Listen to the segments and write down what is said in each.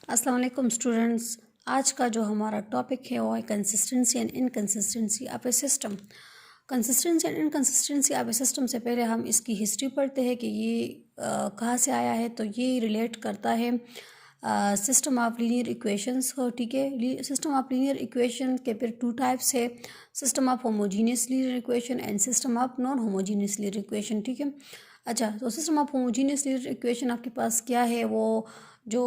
अस्सलाम वालेकुम स्टूडेंट्स। आज का जो हमारा टॉपिक है वो है consistency and inconsistency of A system. Consistency and inconsistency of A system से पहले हम इसकी हिस्ट्री पढ़ते हैं कि ये कहाँ से आया है। तो ये रिलेट करता है सिस्टम ऑफ लीनियर इक्वेशंस को। ठीक है, सिस्टम ऑफ लीनियर इक्वेशन के फिर टू टाइप्स है, system of homogeneous linear equation and system of non homogeneous linear equation. ठीक है, अच्छा, तो system of homogeneous linear equation आपके पास क्या है, वो जो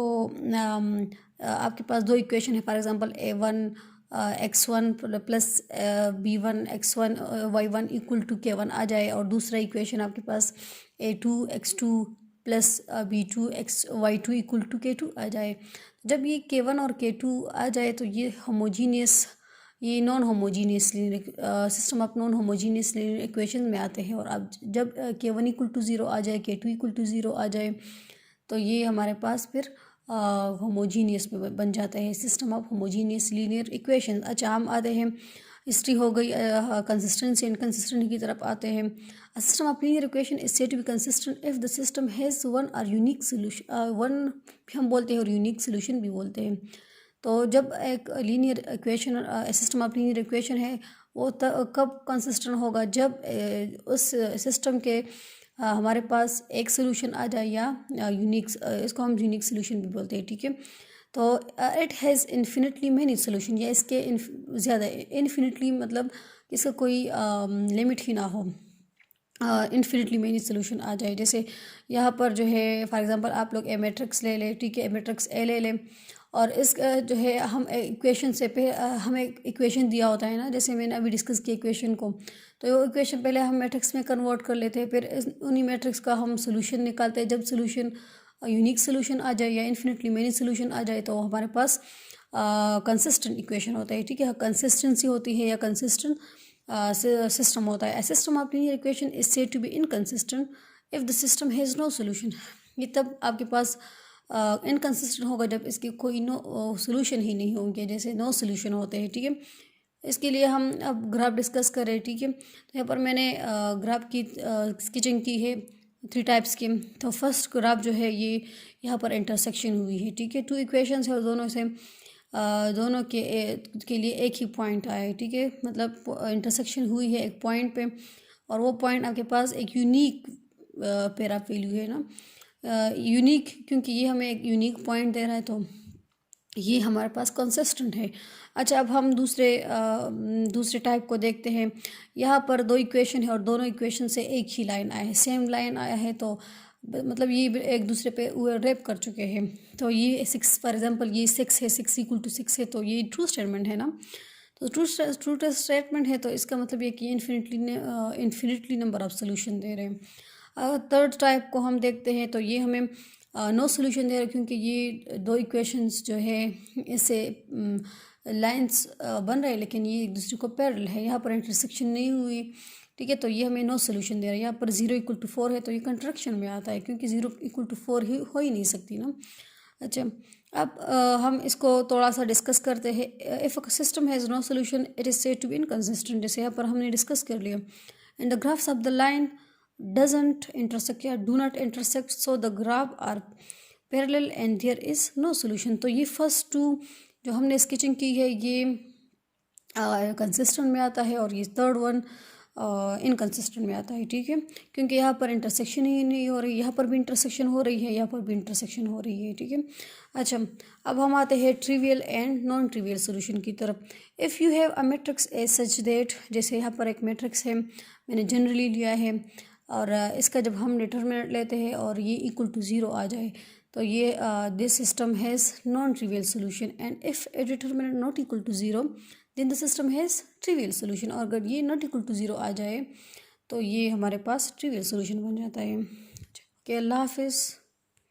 आपके पास दो इक्वेशन है, for example a1 x1 plus b1 x1 y1 equal to k1 आ जाए, और दूसरा इक्वेशन आपके पास a2 x2 plus b2 y2 equal to k2 आ जाए। जब ये k1 और k2 आ जाए तो ये होमोजीनियस, ये non homogeneous system of non homogeneous equation में आते हैं। और अब जब k1 इक्वल टू 0 आ जाए, k2 इक्वल टू 0 आ जाए, तो ये हमारे पास फिर होमोजीनियस में बन जाता है, system of homogeneous linear equation. अच्छा, हम आते हैं, हिस्ट्री हो गई, कंसिस्टेंसी एंड कंसिस्टेंट की तरफ आते हैं। System of linear equation is said to be consistent if the system has one और यूनिक सोल्यूशन, वन भी हम बोलते हैं और यूनिक सोल्यूशन भी बोलते हैं। तो जब एक linear equation, system of linear equation है, वो कब कंसिस्टेंट होगा, जब उस सिस्टम के हमारे पास एक सोल्यूशन आ जाए या यूनिक, इसको हम यूनिक सोल्यूशन भी बोलते हैं। ठीक है, तो it has infinitely many solution, या इसके ज़्यादा, इन्फिनिटली मतलब इसका कोई लिमिट ही ना हो, इन्फिनिटली मैनी सोल्यूशन आ जाए। जैसे यहाँ पर जो है फॉर एग्जांपल आप लोग ए मैट्रिक्स ले लें, ठीक है, ए मैट्रिक्स ए ले लें, और इस जो है हम इक्वेशन से पे हमें इक्वेशन दिया होता है ना, जैसे मैंने अभी डिस्कस किया इक्वेशन को, तो वो इक्वेशन पहले हम मैट्रिक्स में कन्वर्ट कर लेते हैं, फिर उन्हीं मैट्रिक्स का हम सोल्यूशन निकालते हैं। जब सोल्यूशन यूनिक सोल्यूशन आ जाए या इन्फिनिटली मैनी सोल्यूशन आ जाए, तो हमारे पास कंसिस्टेंट इक्वेशन होता है। ठीक है, कंसिस्टेंसी होती है या कंसिस्टेंट सिस्टम होता है। System of linear equation is said to be inconsistent if the system has no solution. ये तब आपके पास इनकंसिस्टेंट होगा जब इसके कोई नो सोल्यूशन ही नहीं होंगे, जैसे नो सोल्यूशन होते हैं। ठीक है, इसके लिए हम अब ग्राफ डिस्कस कर रहे हैं। ठीक है, तो यहाँ पर मैंने ग्राफ की स्केचिंग की है 3 टाइप्स की। तो फर्स्ट ग्राफ जो है ये यहाँ पर इंटरसेक्शन हुई है। ठीक है, 2 इक्वेशंस है और दोनों से दोनों के लिए एक ही पॉइंट आया है। ठीक है, मतलब इंटरसेक्शन हुई है एक पॉइंट पे, और वो पॉइंट आपके पास एक यूनिक पेयर ऑफ वैल्यू है ना, यूनिक, क्योंकि ये हमें एक यूनिक पॉइंट दे रहा है, तो ये हमारे पास कंसिस्टेंट है। अच्छा, अब हम दूसरे टाइप को देखते हैं। यहाँ पर 2 इक्वेशन है और दोनों इक्वेशन से एक ही लाइन आया है, सेम लाइन आया है, तो मतलब ये एक दूसरे पे रैप कर चुके हैं। तो ये 6 फॉर एग्जांपल ये 6 है, 6 इक्वल टू 6 है, तो ये ट्रू स्टेटमेंट है ना। तो ट्रू स्टेटमेंट है, तो इसका मतलब ये कि इन्फिनिटली नंबर ऑफ सोल्यूशन दे रहे हैं। थर्ड टाइप को हम देखते हैं, तो ये हमें नो सोल्यूशन दे रहा है, क्योंकि ये 2 इक्वेशंस जो है इससे लाइंस बन रहे हैं, लेकिन ये एक दूसरे को पैरेलल है, यहाँ पर इंटरसेक्शन नहीं हुई। ठीक है, तो ये हमें नो सोल्यूशन दे रहा है। यहाँ पर 0 इक्वल टू 4 है, तो ये कंट्रैक्शन में आता है, क्योंकि 0 इक्वल टू 4 ही हो ही नहीं सकती ना। अच्छा, अब हम इसको थोड़ा सा डिस्कस करते हैं। If a system has no solution it is said to be inconsistent, जैसे यहाँ पर हमने डिस्कस कर लिया। And the graphs of the line doesn't intersect या do not intersect, so the graph are parallel and there is no solution। तो ये first 2 जो हमने स्केचिंग की है ये कंसिस्टेंट में आता है, और ये थर्ड वन इनकंसिस्टेंट में आता है। ठीक है, क्योंकि यहाँ पर इंटरसेक्शन ही नहीं हो रही, यहाँ पर भी इंटरसेक्शन हो रही है, यहाँ पर भी इंटरसेक्शन हो रही है। ठीक है, अच्छा, अब हम आते हैं trivial and non trivial solution की तरफ। If you have a matrix A such that, जैसे यहाँ पर एक मैट्रिक्स है, मैंने जनरली लिया है, और इसका जब हम डिटरमिनेंट लेते हैं और ये इक्वल टू 0 आ जाए, तो ये this system has non trivial solution. And if a determinant not equal to 0 then the system has trivial solution. और अगर ये नॉट इक्वल टू 0 आ जाए, तो ये हमारे पास ट्रिवियल सोल्यूशन बन जाता है। ओके, अल्लाह हाफिज़।